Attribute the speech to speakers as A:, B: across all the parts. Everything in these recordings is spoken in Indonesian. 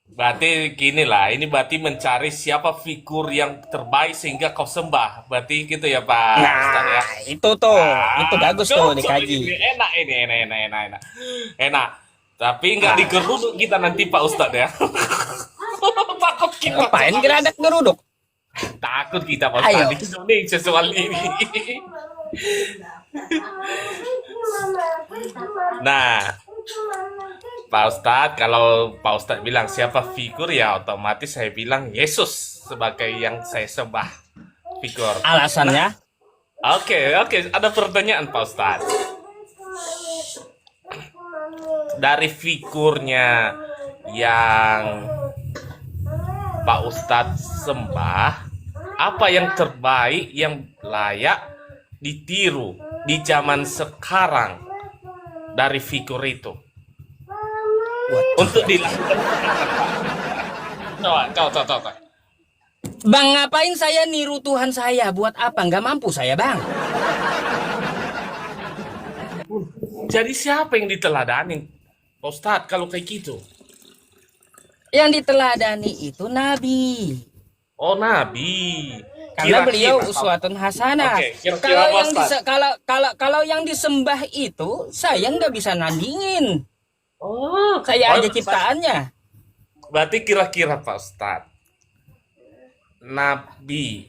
A: Berarti gini lah, ini berarti mencari siapa figur yang terbaik sehingga kau sembah. Berarti gitu ya Pak Ustadz ya.
B: Nah, itu bagus tuh
A: Cocok
B: dikaji.
A: ini, enak ini, enak. Enak. Tapi nggak
B: Ah,
A: digeruduk kita nanti Pak Ustadz ya. Takut kita
B: ngapain
A: soal ini.
B: geradak geruduk?
A: Takut kita Pak Ustadz
B: Ayo.
A: di Indonesia soal ini. Nah, Pak Ustadz, kalau Pak Ustadz bilang siapa figur ya otomatis saya bilang Yesus sebagai yang saya sembah figur. Nah,
B: Alasannya?
A: oke, ada pertanyaan Pak Ustadz. Dari figurnya yang Pak Ustadz sembah, apa yang terbaik yang layak ditiru di zaman sekarang dari figur itu?
B: Waduh.
A: Untuk dilakukan. Coba.
B: Bang, ngapain saya niru Tuhan saya? Buat apa? Nggak mampu saya, Bang.
A: Jadi siapa yang diteladani, Pak Ustadz, kalau kayak gitu?
B: Yang diteladani itu Nabi.
A: Oh, Nabi.
B: Karena beliau
A: Kira-kira,
B: uswatun hasanah.
A: kira-kira Pak Ustadz.
B: Kalau yang disembah itu saya nggak bisa nandingin.
A: Oh,
B: Saya
A: oh,
B: aja ciptaannya.
A: berarti kira-kira Pak Ustadz. Nabi.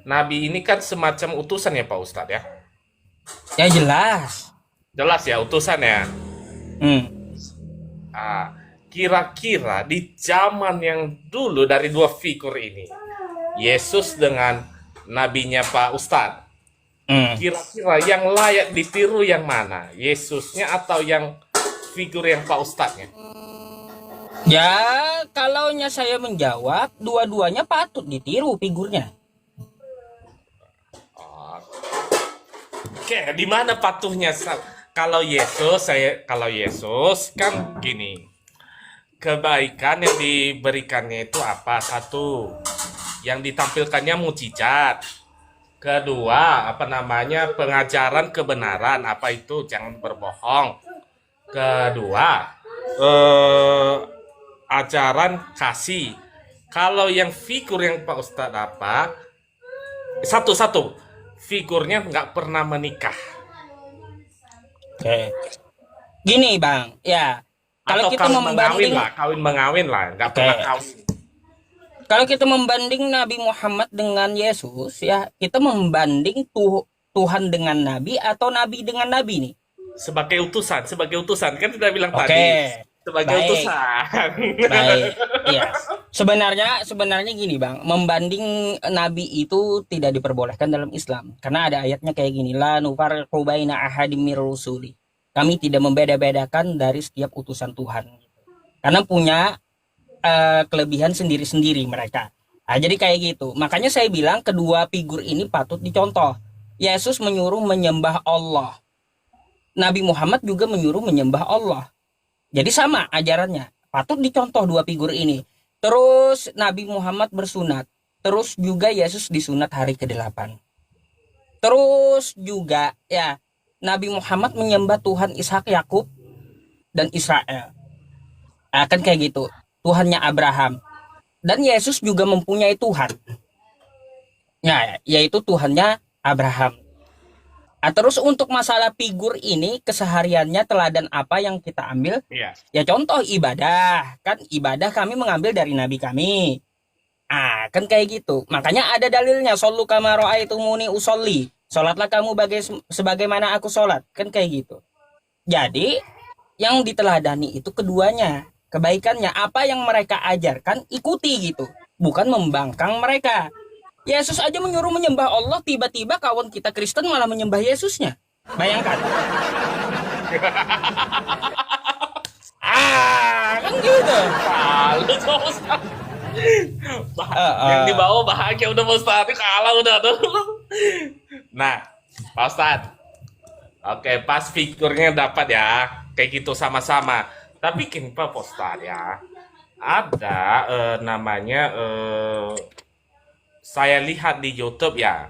A: Nabi ini kan semacam utusan ya Pak Ustadz ya?
B: Ya jelas.
A: Jelas ya utusan ya.
B: Hmm.
A: Ah, kira-kira di zaman yang dulu dari dua figur ini, Yesus dengan nabinya Pak Ustadz,
B: Hmm.
A: kira-kira yang layak ditiru yang mana? Yesusnya atau yang figur yang Pak Ustadznya?
B: Ya, kalaunya saya menjawab, dua-duanya patut ditiru figurnya.
A: Oke, di mana patuhnya? Kalau Yesus kan gini, kebaikan yang diberikannya itu apa? Satu, yang ditampilkannya mujizat. Kedua, apa namanya? Pengajaran kebenaran. Apa itu? Jangan berbohong. Kedua, eh, ajaran kasih. Kalau yang figur yang Pak Ustadz apa? Satu-satu, figurnya nggak pernah menikah.
B: Oke. Gini, Bang. Ya, kalau
A: Atau
B: kita
A: kawin mengawin
B: membanding,
A: lah, nggak
B: oke.
A: pernah kawin.
B: Kalau kita membanding Nabi Muhammad dengan Yesus, ya, kita membanding Tuhan dengan Nabi atau Nabi dengan Nabi nih.
A: Sebagai utusan kan sudah bilang
B: Oke.
A: tadi, sebagai
B: Baik.
A: utusan.
B: Baik, iya. Sebenarnya gini, Bang. Membanding nabi itu tidak diperbolehkan dalam Islam karena ada ayatnya kayak gini, la nufarriqu baina ahadim mir rusuli. Kami tidak membeda-bedakan dari setiap utusan Tuhan. Karena punya kelebihan sendiri-sendiri mereka. Nah, jadi kayak gitu. Makanya saya bilang kedua figur ini patut dicontoh. Yesus menyuruh menyembah Allah. Nabi Muhammad juga menyuruh menyembah Allah. Jadi sama ajarannya. Patut dicontoh dua figur ini. Terus Nabi Muhammad bersunat. Terus juga Yesus disunat hari ke-8. Terus juga ya Nabi Muhammad menyembah Tuhan Ishak, Yakub, dan Israel. Akan kayak gitu. Tuhannya Abraham. Dan Yesus juga mempunyai Tuhan. Ya, yaitu Tuhannya Abraham. Nah, terus untuk masalah figur ini kesehariannya teladan apa yang kita ambil?
A: Iya.
B: Ya contoh ibadah, kan ibadah kami mengambil dari nabi kami. Ah, kan kayak gitu. Makanya ada dalilnya, shollu kama raaitumuni usolli. Salatlah kamu sebagaimana aku salat. Kan kayak gitu. Jadi, yang diteladani itu keduanya. Kebaikannya apa yang mereka ajarkan ikuti gitu. Bukan membangkang mereka. Yesus aja menyuruh menyembah Allah, tiba-tiba kawan kita Kristen malah menyembah Yesusnya. Bayangkan. Kan gitu.
A: Lalu Pak Ustadz.
B: Eh,
A: Yang
B: eh.
A: dibawa bahagia udah Pak Ustadz, kalah udah tuh. Nah, Pak Ustadz, oke, pas figurnya dapat ya, kayak gitu sama-sama. Tapi gini Pak Ustadz ya, ada namanya saya lihat di YouTube ya,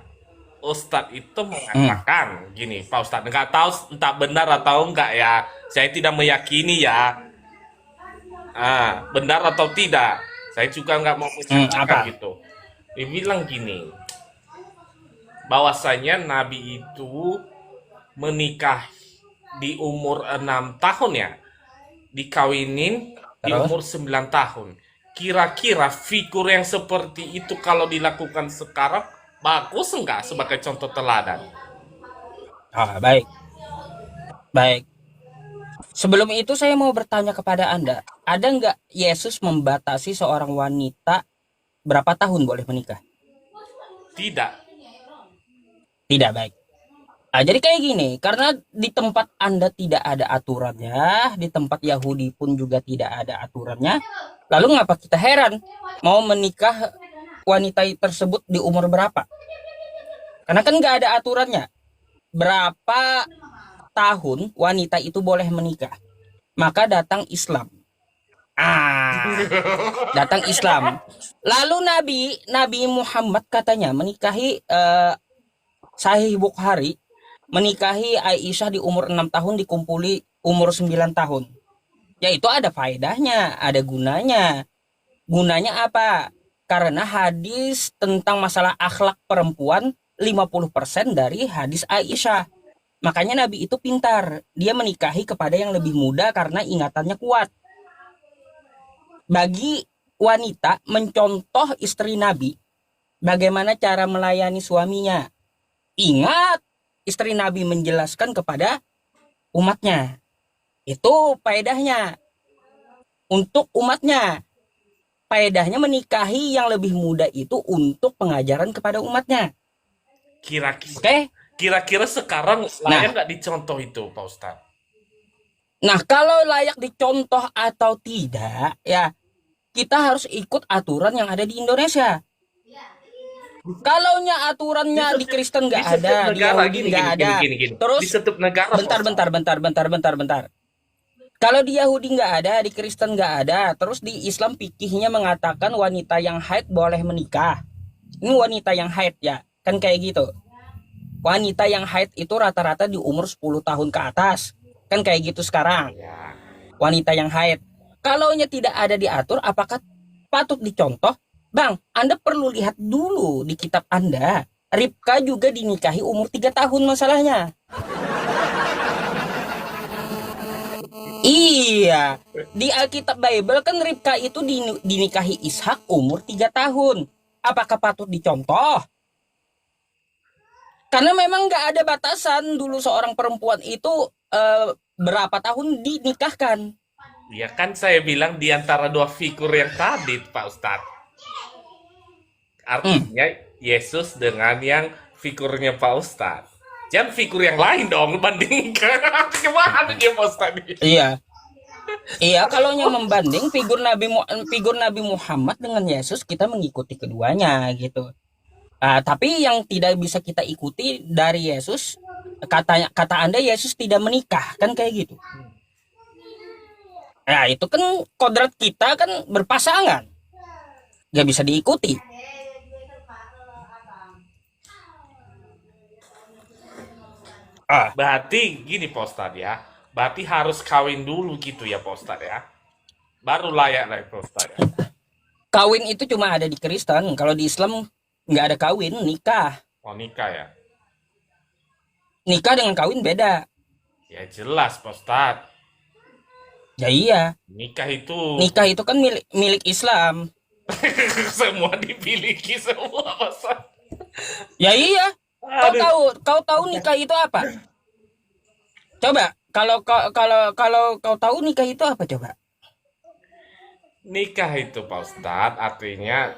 A: Ustadz itu
B: Hmm.
A: mengatakan gini, Pak Ustadz, nggak tahu entah benar atau enggak ya, saya tidak meyakini ya. Benar atau tidak? Saya juga nggak mau menyatakan
B: Apa?
A: gitu. Dia bilang gini, bahwasanya Nabi itu menikah di umur 6 tahun ya, dikawinin di
B: Terus?
A: umur 9 tahun. Kira-kira figur yang seperti itu kalau dilakukan sekarang bagus enggak sebagai contoh teladan?
B: Baik, baik. Sebelum itu saya mau bertanya kepada Anda, ada nggak Yesus membatasi seorang wanita berapa tahun boleh menikah?
A: Tidak.
B: Tidak, baik. Jadi kayak gini, karena di tempat Anda tidak ada aturannya, di tempat Yahudi pun juga tidak ada aturannya, lalu ngapa kita heran mau menikah wanita tersebut di umur berapa? Karena kan nggak ada aturannya. Berapa tahun wanita itu boleh menikah? Maka datang Islam. Datang Islam. Lalu Nabi Muhammad katanya menikahi Sahih Bukhari, menikahi Aisyah di umur 6 tahun, dikumpuli umur 9 tahun. Ya itu ada faedahnya, ada gunanya. Gunanya apa? Karena hadis tentang masalah akhlak perempuan 50% dari hadis Aisyah. Makanya Nabi itu pintar. Dia menikahi kepada yang lebih muda karena ingatannya kuat. Bagi wanita mencontoh istri Nabi, bagaimana cara melayani suaminya. Ingat, istri Nabi menjelaskan kepada umatnya. Itu faedahnya untuk umatnya. Faedahnya menikahi yang lebih muda itu untuk pengajaran kepada umatnya.
A: Kira-kira
B: Oke?
A: kira-kira sekarang
B: Nah,
A: layak nggak dicontoh itu, Pak Ustadz?
B: nah kalau layak dicontoh atau tidak, ya kita harus ikut aturan yang ada di Indonesia. Kalaunya aturannya di Kristen
A: Di
B: nggak ada,
A: setiap
B: di
A: negara
B: Yahudi
A: gini
B: nggak
A: gini gini
B: ada.
A: gini gini. Di
B: Terus
A: setiap negara, Pak Ustadz.
B: bentar. Kalau di Yahudi nggak ada, di Kristen nggak ada. Terus di Islam fikihnya mengatakan wanita yang haid boleh menikah. Ini wanita yang haid ya, kan kayak gitu. Wanita yang haid itu rata-rata di umur 10 tahun ke atas. Kan kayak gitu sekarang.
A: Ya.
B: Wanita yang haid. Kalaunya tidak ada diatur, apakah patut dicontoh? Bang, Anda perlu lihat dulu di kitab Anda. Ribka juga dinikahi umur 3 tahun masalahnya. Iya, di Alkitab Bible kan Ribka itu dinikahi Ishak umur 3 tahun. Apakah patut dicontoh? Karena memang nggak ada batasan dulu seorang perempuan itu berapa tahun dinikahkan.
A: Ya kan saya bilang di antara dua figur yang tadi, Pak Ustadz.
B: Hmm,
A: Artinya Yesus dengan yang figurnya Pak Ustadz. Jangan figur yang lain dong bandingkan. Gimana dia Pak Ustadz?
B: iya. Iya, kalau yang membanding figur Nabi Muhammad dengan Yesus, kita mengikuti keduanya gitu. Tapi yang tidak bisa kita ikuti dari Yesus, kata Anda Yesus tidak menikah, kan kayak gitu. Ya, itu kan kodrat kita kan berpasangan, nggak bisa diikuti. Ah,
A: Berarti gini Pak Ustadz ya. Berarti harus kawin dulu gitu ya Pak Ustadz ya. Baru layak lah Pak Ustadz ya.
B: Kawin itu cuma ada di Kristen, kalau di Islam nggak ada kawin, nikah.
A: Oh nikah ya.
B: Nikah dengan kawin beda.
A: Ya jelas Pak Ustadz.
B: Ya iya,
A: Nikah itu
B: nikah itu kan milik Islam.
A: semua dimiliki semua Pak Ustadz.
B: Ya iya,
A: Aduh.
B: kau tahu nikah itu apa? Coba, kalau kau tahu nikah itu apa coba?
A: Nikah itu Pak Ustadz artinya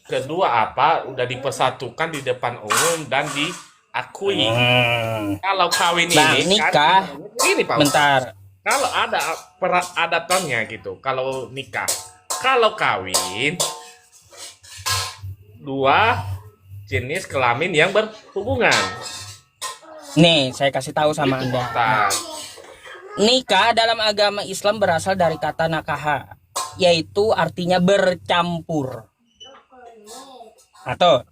A: kedua apa udah dipersatukan di depan umum dan diakui. Kalau kawin
B: Bang,
A: ini
B: nikah,
A: kan ini Pak Ustadz.
B: bentar.
A: Kalau ada peradatannya gitu, kalau nikah, kalau kawin dua jenis kelamin yang berhubungan.
B: Nih, saya kasih tahu sama
A: Itu
B: Anda.
A: Ustaz.
B: Nikah dalam agama Islam berasal dari kata nakaha, yaitu artinya bercampur. Atau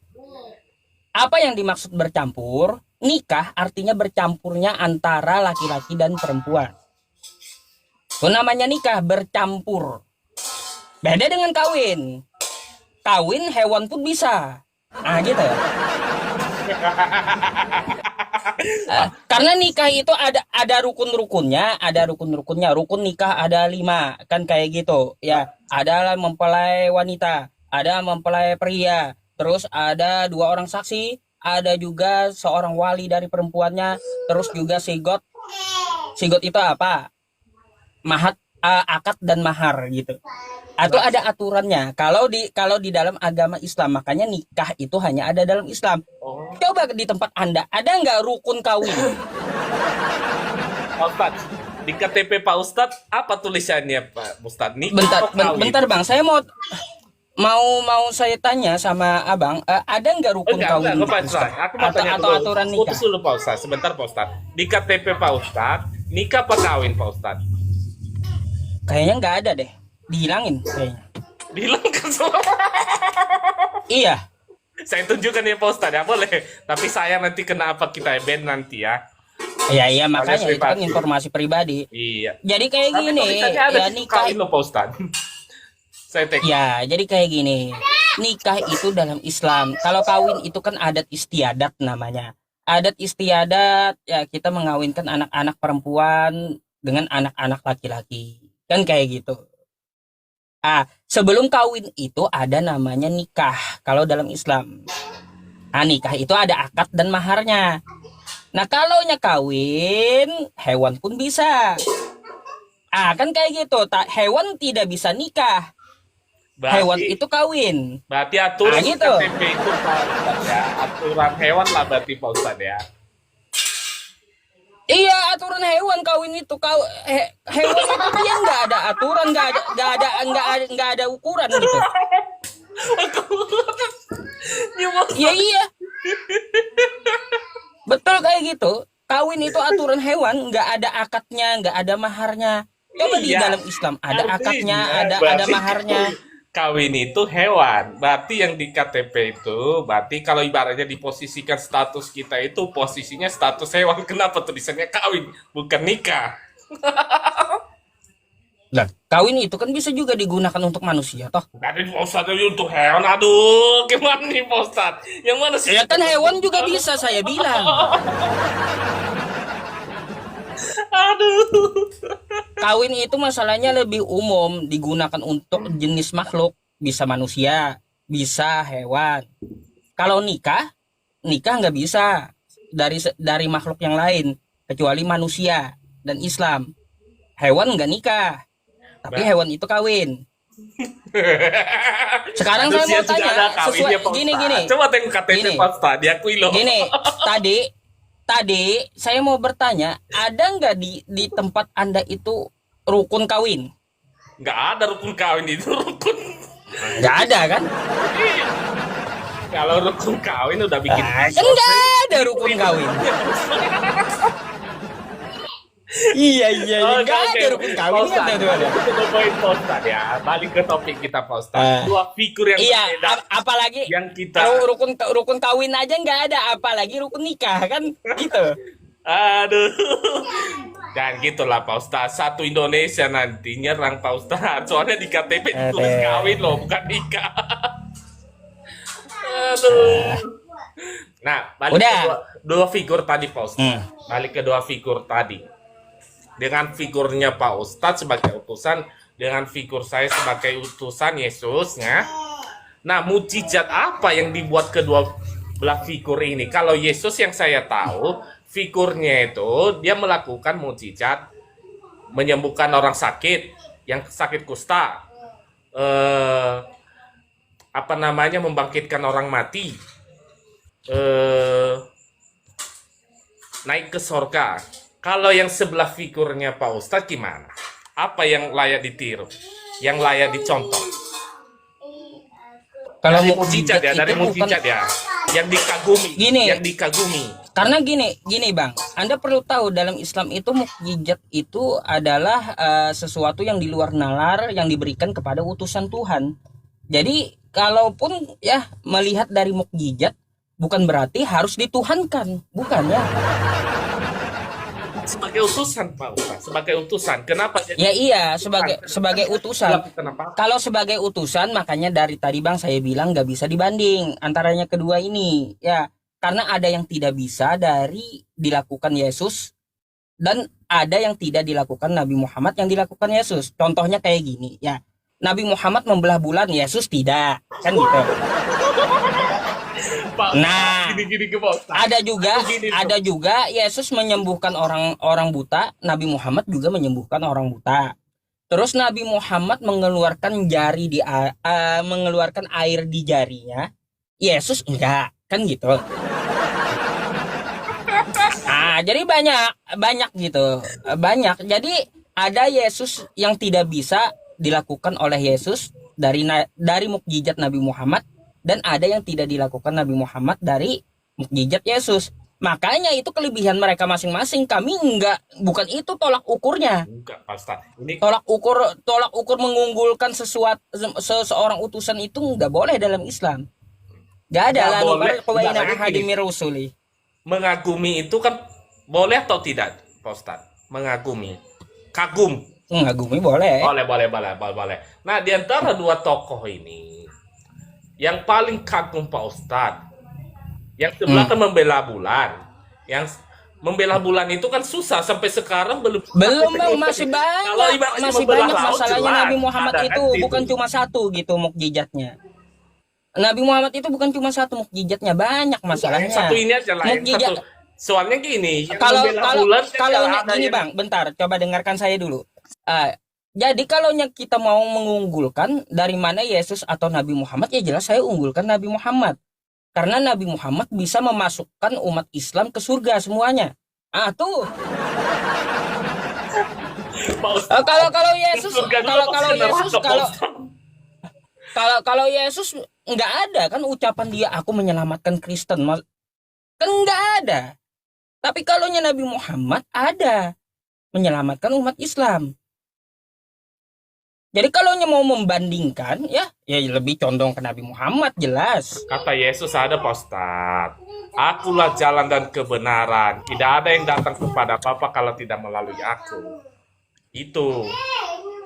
B: apa yang dimaksud bercampur? Nikah artinya bercampurnya antara laki-laki dan perempuan. Itu namanya nikah bercampur. Beda dengan kawin. Kawin hewan pun bisa. Nah gitu. Karena nikah itu ada rukun-rukunnya, Rukun nikah ada 5, kan kayak gitu. Ya, ada mempelai wanita, ada mempelai pria, terus ada 2 orang saksi, ada juga seorang wali dari perempuannya, terus juga sigot. Sigot itu apa? Akad dan mahar gitu. Atau ada aturannya. Kalau di dalam agama Islam, makanya nikah itu hanya ada dalam Islam.
A: Oh,
B: Coba di tempat Anda, ada nggak rukun kawin?
A: Pak Ustadz, di KTP Pak Ustadz apa tulisannya Pak Ustadz? Nikah
B: Bentar,
A: atau kawin?
B: bentar Bang, saya mau saya tanya sama Abang, ada nggak rukun
A: Enggak,
B: kawin
A: Pak Ustadz. Aku mau tanya
B: atau
A: dulu.
B: aturan nikah?
A: Putus dulu Pak Ustadz, sebentar Pak Ustadz. Di KTP Pak Ustadz, nikah apa kawin Pak Ustadz?
B: Kayaknya nggak ada deh, dihilangin kayaknya.
A: Dihilangkan semua.
B: Iya,
A: Saya tunjukkan ya Pak Ustadz, ya boleh. Tapi saya nanti kena apa kita ban nanti ya.
B: iya makanya itu kan
A: privasi.
B: informasi pribadi.
A: Iya.
B: Jadi kayak
A: Tapi
B: gini,
A: tulisannya ada
B: ya
A: di
B: nikah.
A: kawin loh Pak Ustadz. Saya tek.
B: Ya, jadi kayak gini. Nikah itu dalam Islam. Kalau kawin itu kan adat istiadat namanya. Adat istiadat, ya kita mengawinkan anak-anak perempuan dengan anak-anak laki-laki. Kan kayak gitu. Sebelum kawin itu ada namanya nikah kalau dalam Islam. Nikah itu ada akad dan maharnya. Nah, kalau kawin, hewan pun bisa. Kan kayak gitu. Hewan tidak bisa nikah. Hewan itu kawin.
A: Berarti aturan
B: gitu.
A: KTP itu Pak Ustadz ya. Aturan hewan lah berarti Pak Ustadz ya.
B: Iya, aturan hewan kawin itu hewan itu dia nggak ada aturan, nggak ada ukuran gitu. Ya iya, betul kayak gitu. Kawin itu aturan hewan, nggak ada akadnya, nggak ada maharnya. Coba di
A: Iya.
B: dalam Islam ada akadnya,
A: Artinya,
B: ada
A: berarti
B: maharnya.
A: Kawin itu hewan. Berarti yang di KTP itu, berarti kalau ibaratnya diposisikan status kita itu posisinya status hewan. Kenapa tulisannya kawin, bukan nikah?
B: Lah, kawin itu kan bisa juga digunakan untuk manusia, toh.
A: Tapi Pak Ustadz ini untuk hewan, aduh, gimana nih Pak Ustadz? Yang mana sih?
B: Ya kan hewan juga bisa, saya bilang.
A: Aduh.
B: Kawin itu masalahnya lebih umum, digunakan untuk jenis makhluk, bisa manusia, bisa hewan. Kalau nikah nggak bisa dari makhluk yang lain kecuali manusia dan Islam. Hewan nggak nikah, tapi hewan itu kawin. Sekarang saya mau tanya, sesuai gini.
A: Coba tengok KTP
B: Gini.
A: Pak Ustadz, diakui loh.
B: Gini, tadi saya mau bertanya, ada nggak di tempat Anda itu rukun kawin?
A: Nggak ada rukun kawin itu rukun.
B: Nggak ada kan?
A: Kalau rukun kawin udah bikin
B: Kan nggak ada rukun kawin. Iya, nggak ada rukun kawin.
A: Pak Ustadz, kita ngomongin Pak Ustadz ya. Balik ke topik kita Pak Ustadz. Dua figur yang
B: Iya,
A: berbeda
B: apalagi
A: yang kita
B: kalau rukun kawin aja nggak ada, apalagi rukun nikah kan gitu.
A: aduh. Dan gitulah Pak Ustadz. Satu Indonesia nanti nyerang Pak Ustadz. Soalnya di KTP ditulis kawin loh, bukan nikah. Aduh. Nah, balik
B: Udah.
A: ke dua figur tadi Pak Ustadz. Balik ke dua figur tadi. Dengan figurnya Pak Ustadz sebagai utusan, dengan figur saya sebagai utusan Yesusnya. Nah, mujizat apa yang dibuat kedua belah figur ini? Kalau Yesus yang saya tahu, figurnya itu dia melakukan mujizat, menyembuhkan orang sakit, yang sakit kusta, membangkitkan orang mati, naik ke sorga. Kalau yang sebelah figurnya Pak Ustadz gimana? Apa yang layak ditiru? Yang layak dicontoh?
B: Kalau
A: Dari mujizat ya, dari
B: itu bukan-
A: mujizat ya. Yang dikagumi,
B: Gini.
A: yang dikagumi.
B: Karena gini Bang, Anda perlu tahu dalam Islam itu mukjizat itu adalah sesuatu yang di luar nalar yang diberikan kepada utusan Tuhan. Jadi kalaupun ya melihat dari mukjizat bukan berarti harus dituhankan, bukan ya?
A: sebagai utusan Pak Ustaz, sebagai utusan. Kenapa jadi
B: Ya iya,
A: utusan?
B: sebagai
A: Kan
B: utusan.
A: melakukan apa?
B: Kalau sebagai utusan, makanya dari tadi Bang saya bilang nggak bisa dibanding antaranya kedua ini. Ya, karena ada yang tidak bisa dari dilakukan Yesus dan ada yang tidak dilakukan Nabi Muhammad yang dilakukan Yesus. Contohnya kayak gini, ya. Nabi Muhammad membelah bulan, Yesus tidak, kan gitu.
A: Pak Ustaz,
B: Nah,
A: gini-gini ke Pak Ustaz.
B: ada juga
A: Aku gini,
B: ada juga Yesus menyembuhkan orang-orang buta, Nabi Muhammad juga menyembuhkan orang buta. Terus Nabi Muhammad mengeluarkan mengeluarkan air di jarinya, Yesus enggak, kan gitu. Ah, jadi banyak gitu. Banyak. Jadi ada Yesus yang tidak bisa dilakukan oleh Yesus dari mukjizat Nabi Muhammad dan ada yang tidak dilakukan Nabi Muhammad dari mukjizat Yesus. Makanya itu kelebihan mereka masing-masing. Kami enggak, bukan itu tolak ukurnya.
A: enggak Pak Ustaz. Ini
B: Tolak ukur mengunggulkan seseorang utusan itu enggak boleh dalam Islam. Enggak ada
A: nggak
B: lah
A: boleh.
B: nubar qawaina
A: Enggak,
B: ahadim
A: gini.
B: mir rusuli.
A: Mengagumi itu kan boleh atau tidak, Pak Ustaz? Mengagumi. Kagum.
B: Mengagumi boleh.
A: Boleh. Nah, di antara dua tokoh ini, yang paling kagum Pak Ustadz, yang sebelah kan membela bulan. Yang membela bulan itu kan susah sampai sekarang belum.
B: Belum Bang, masih
A: Kalau
B: banyak,
A: ibaratnya
B: masih
A: membelah
B: banyak
A: laut,
B: masalahnya
A: jelas.
B: Nabi Muhammad
A: Ada kan
B: itu
A: situ.
B: bukan cuma satu gitu mukjizatnya. Nabi Muhammad itu bukan cuma satu mukjizatnya, banyak
A: Yang
B: masalahnya.
A: satu ini aja lah, yang
B: Mukjizat
A: satu. Soalnya gini, yang
B: kalau
A: membela
B: kalau
A: bulan kan
B: kalau
A: ada
B: gini
A: yang-
B: Bang, bentar, coba dengarkan saya dulu. Jadi kalau kita mau mengunggulkan dari mana Yesus atau Nabi Muhammad, ya jelas saya unggulkan Nabi Muhammad. Karena Nabi Muhammad bisa memasukkan umat Islam ke surga semuanya. Tuh.
A: Pak Ustadz,
B: Kalau Yesus
A: surga dulu
B: kalau
A: apa
B: kalau
A: ke neraka,
B: Yesus
A: Pak
B: kalau
A: Ustadz?
B: kalau Yesus nggak ada kan ucapan dia aku menyelamatkan Kristen, kan nggak ada. Tapi kalau Nabi Muhammad ada menyelamatkan umat Islam. Jadi kalau mau membandingkan ya lebih condong ke Nabi Muhammad jelas.
A: Kata Yesus ada Pak Ustadz. Akulah jalan dan kebenaran. Tidak ada yang datang kepada Bapa kalau tidak melalui aku. Itu.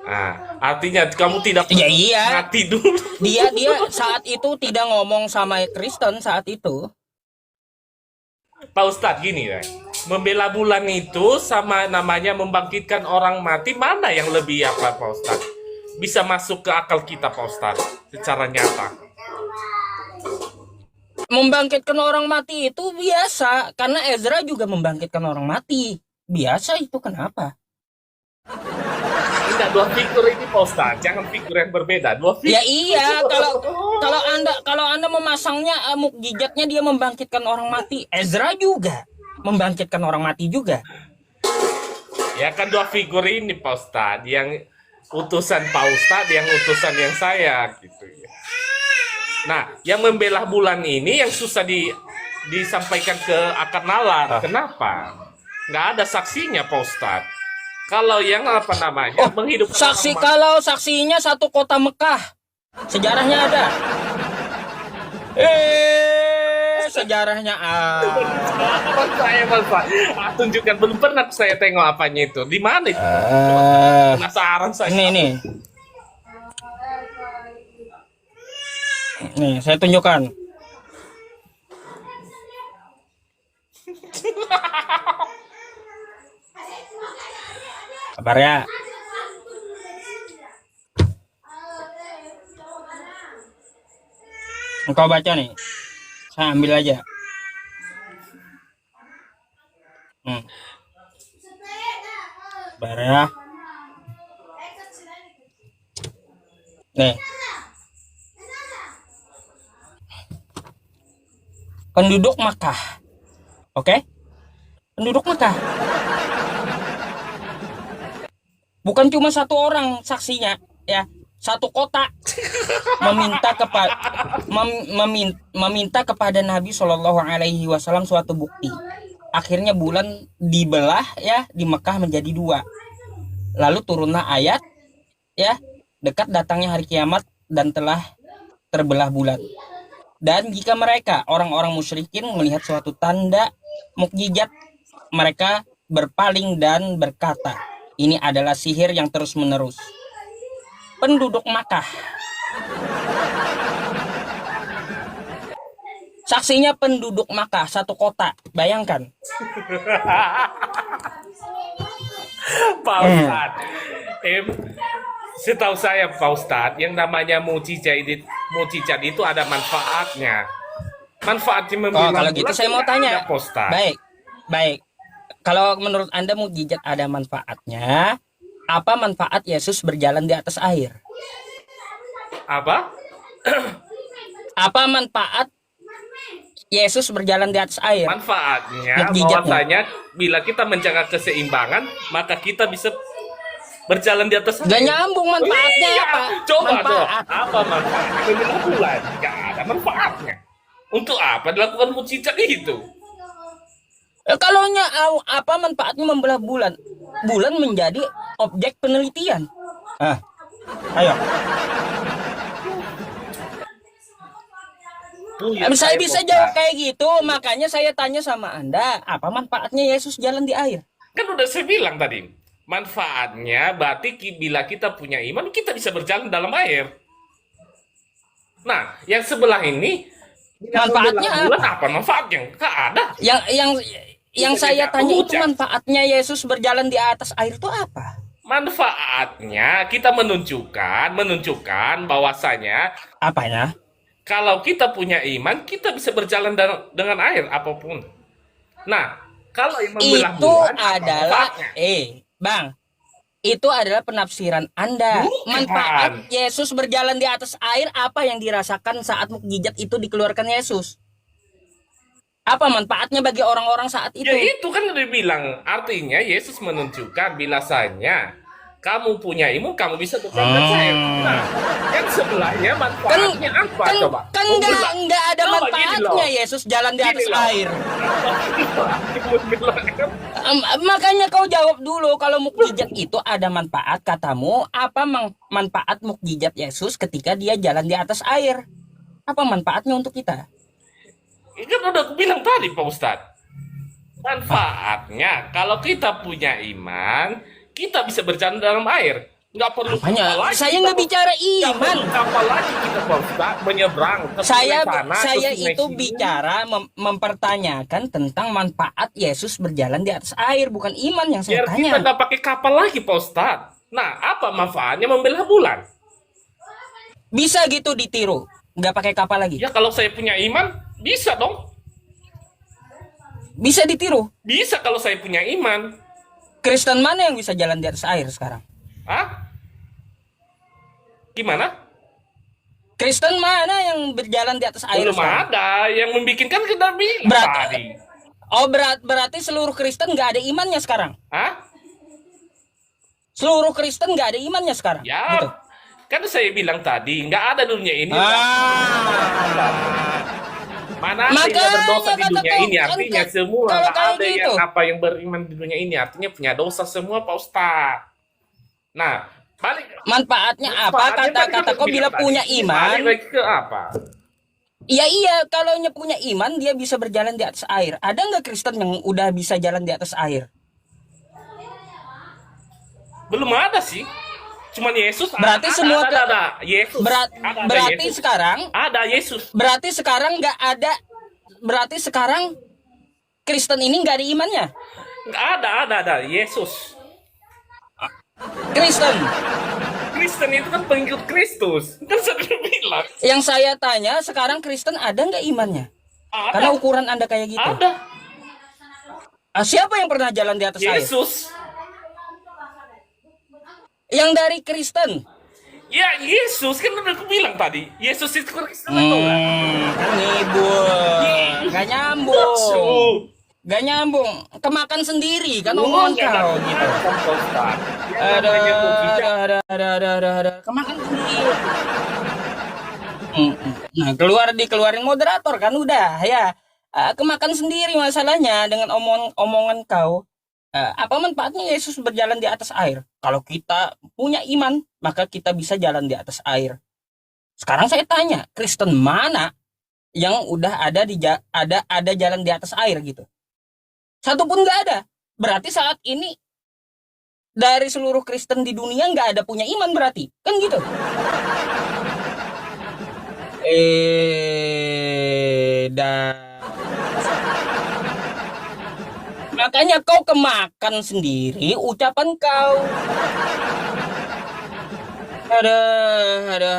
A: Nah, artinya kamu tidak
B: Ya iya.
A: mati dulu.
B: Dia saat itu tidak ngomong sama Kristen saat itu.
A: Pak Ustadz gini ya. Membela bulan itu sama namanya membangkitkan orang mati. Mana yang lebih apa Pak Ustadz? Bisa masuk ke akal kita Pak Ustadz secara nyata.
B: Membangkitkan orang mati itu biasa karena Ezra juga membangkitkan orang mati. Biasa itu kenapa?
A: Tidak, dua figur ini Pak Ustadz. Jangan figur yang berbeda. Dua figur.
B: Ya iya, kalau Anda memasangnya mukjizatnya dia membangkitkan orang mati, Ezra juga membangkitkan orang mati juga.
A: Ya kan dua figur ini Pak Ustadz. Yang utusan Pak Ustadz, yang utusan yang saya gitu ya. Nah, yang membela bulan ini yang susah disampaikan ke akar nalar. Kenapa? Nggak ada saksinya Pak Ustadz. Kalau yang apa namanya menghidupkan
B: Saksi
A: orang mati.
B: kalau saksinya satu kota Mekah, sejarahnya ada. Sejarahnya
A: Saya Pak, tunjukkan, belum pernah saya tengok apanya itu. Di mana itu? Penasaran saya.
B: Nih. Nih, saya tunjukkan. Kabar ya. Engkau baca nih. Saya ambil aja. Kabar ya. Nih. Penduduk Makkah. Oke? Penduduk Makkah. Bukan cuma satu orang saksinya, ya. Satu kota meminta kepada Nabi Shallallahu Alaihi Wasallam suatu bukti. Akhirnya bulan dibelah ya di Mekah menjadi dua. Lalu turunlah ayat ya dekat datangnya hari kiamat dan telah terbelah bulan. Dan jika mereka orang-orang musyrikin melihat suatu tanda mukjizat, mereka berpaling dan berkata, ini adalah sihir yang terus-menerus. Penduduk Makkah, saksinya penduduk Makkah, satu kota. Bayangkan.
A: Pak Ustadz, setahu saya Pak Ustadz, yang namanya mujizat itu ada manfaatnya. Manfaatnya
B: Oh,
A: membilang
B: kalau gitu
A: bulan
B: saya mau
A: tidak
B: tanya.
A: ada, Pak Ustadz.
B: Baik, baik. Kalau menurut Anda mukjizat ada manfaatnya, apa manfaat Yesus berjalan di atas air?
A: Apa?
B: Apa manfaat Yesus berjalan di atas air?
A: Manfaatnya
B: Mukjizatnya.
A: bahwasanya bila kita menjaga keseimbangan, maka kita bisa berjalan di atas
B: Gak
A: air.
B: nyambung manfaatnya
A: Iya,
B: apa?
A: coba
B: Manfaat.
A: apa manfaatnya membelah bulan? Gak ada manfaatnya. Untuk apa dilakukan mujizat itu?
B: Kalau apa manfaatnya membelah bulan? Bulan menjadi objek penelitian. Ayo. Saya bisa jawab kayak gitu, makanya saya tanya sama Anda, apa manfaatnya Yesus jalan di air?
A: Kan udah saya bilang tadi, manfaatnya berarti bila kita punya iman, kita bisa berjalan dalam air. Nah, yang sebelah ini,
B: Manfaatnya
A: bulan apa manfaatnya? Gak ada.
B: Yang saya
A: tidak
B: tanya itu
A: hujan.
B: manfaatnya Yesus berjalan di atas air itu apa?
A: Manfaatnya kita menunjukkan bahwasanya
B: Apanya?
A: kalau kita punya iman, kita bisa berjalan dengan air apapun. Nah, kalau yang membelah
B: Itu
A: bulan, apa
B: adalah
A: manfaatnya?
B: Bang, itu adalah penafsiran Anda.
A: Bukan.
B: Manfaat Yesus berjalan di atas air apa yang dirasakan saat mukjizat itu dikeluarkan Yesus? Apa manfaatnya bagi orang-orang saat itu?
A: Ya itu kan udah bilang, artinya Yesus menunjukkan bilasanya kamu punya iman, kamu bisa berjalan dengan air. Nah, yang sebelahnya manfaatnya apa coba?
B: Kan nggak ada
A: Coba gini
B: manfaatnya
A: loh.
B: Yesus jalan di atas
A: Gini loh.
B: air. Makanya kau jawab dulu, kalau mukjizat itu ada manfaat, katamu apa manfaat mukjizat Yesus ketika dia jalan di atas air? Apa manfaatnya untuk kita?
A: Ini kan udah aku bilang tadi Pak Ustadz. Manfaatnya kalau kita punya iman, kita bisa berjalan dalam air. Nggak perlu kapal
B: Hanya
A: lagi.
B: saya nggak bicara
A: Nggak
B: iman.
A: perlu kapal lagi kita Pak Ustadz menyeberang ke
B: Saya
A: sungai sana, ke sungai
B: itu
A: sini.
B: bicara mempertanyakan tentang manfaat Yesus berjalan di atas air, bukan iman yang saya
A: Biar kita
B: tanya.
A: nggak pakai kapal lagi Pak Ustadz. Nah, apa manfaatnya membelah bulan?
B: Bisa gitu ditiru, nggak pakai kapal lagi.
A: Ya kalau saya punya iman, bisa dong.
B: Bisa ditiru.
A: Bisa kalau saya punya iman.
B: Kristen mana yang bisa jalan di atas air sekarang?
A: Hah? Gimana?
B: Kristen mana yang berjalan di atas air
A: Belum
B: sekarang?
A: ada. Yang membikinkan kita bilang tadi.
B: Berarti seluruh Kristen nggak ada imannya sekarang.
A: Hah?
B: Seluruh Kristen nggak ada imannya sekarang.
A: Ya,
B: Gitu.
A: kan saya bilang tadi, nggak ada dunia ini. Mana ada yang
B: Makanya
A: berdosa di
B: kata
A: dunia
B: kau,
A: ini? Artinya
B: kan,
A: semua,
B: kalau
A: nggak
B: kayak
A: ada
B: gitu.
A: yang apa yang beriman di dunia ini. Artinya punya dosa semua, Pak Ustadz. Nah, balik.
B: Manfaatnya apa?
A: Manfaatnya tadi
B: Kata-kata
A: kan
B: kau
A: aku
B: bila
A: bilang
B: punya
A: tadi.
B: iman.
A: Balik lagi ke apa?
B: Iya, kalau punya iman dia bisa berjalan di atas air. Ada nggak Kristen yang udah bisa jalan di atas air?
A: Belum ada sih. Cuman Yesus
B: Berarti semua
A: ada. Yesus. Ada
B: berarti
A: Yesus.
B: sekarang
A: Ada Yesus.
B: berarti sekarang nggak ada. Berarti sekarang Kristen ini nggak ada imannya.
A: Ada Yesus.
B: Kristen.
A: Kristen itu kan pengikut Kristus. Kan saya bilang.
B: Yang saya tanya sekarang Kristen ada nggak imannya? Karena
A: Ada.
B: ukuran Anda kayak gitu.
A: Ada.
B: Siapa yang pernah jalan di atas air?
A: Yesus.
B: Yang dari Kristen.
A: Ya Yesus kan udah aku bilang tadi. Yesus itu Kristen atau enggak?
B: Ngibul. Gak nyambung.
A: Yesus.
B: Gak nyambung. Kemakan sendiri kan omongan kau gitu. Ada. Kemakan sendiri. Nah, dikeluarin moderator kan udah ya. Kemakan sendiri masalahnya dengan omongan kau. Apa manfaatnya Yesus berjalan di atas air? Kalau kita punya iman, maka kita bisa jalan di atas air. Sekarang saya tanya, Kristen mana yang udah ada jalan di atas air gitu? Satu pun nggak ada. Berarti saat ini dari seluruh Kristen di dunia nggak ada punya iman berarti. Kan gitu. Dan makanya kau kemakan sendiri ucapan kau. Aduh.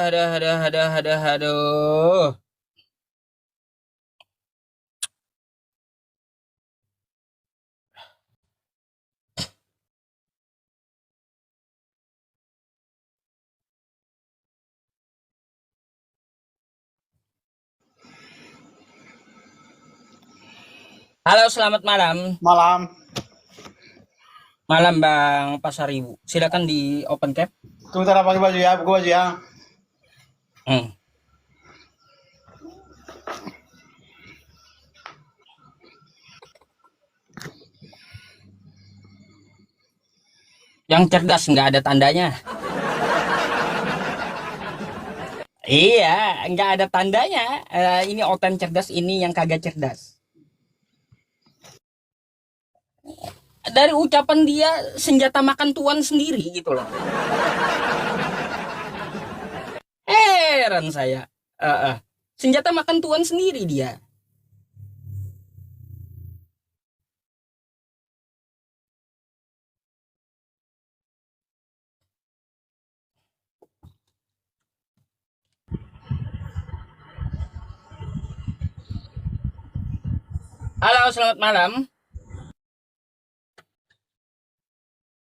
B: Halo, selamat malam.
C: Malam.
B: Malam Bang Pasaribu. Silakan di open cap.
C: Sebentar pakai baju ya, buka baju ya.
B: Hmm. Yang cerdas nggak ada tandanya. Iya, nggak ada tandanya. Ini oten cerdas, ini yang kagak cerdas. Dari ucapan dia senjata makan tuan sendiri gitu loh. Heran saya. Eh, eh. Senjata makan tuan sendiri dia. Halo, selamat malam.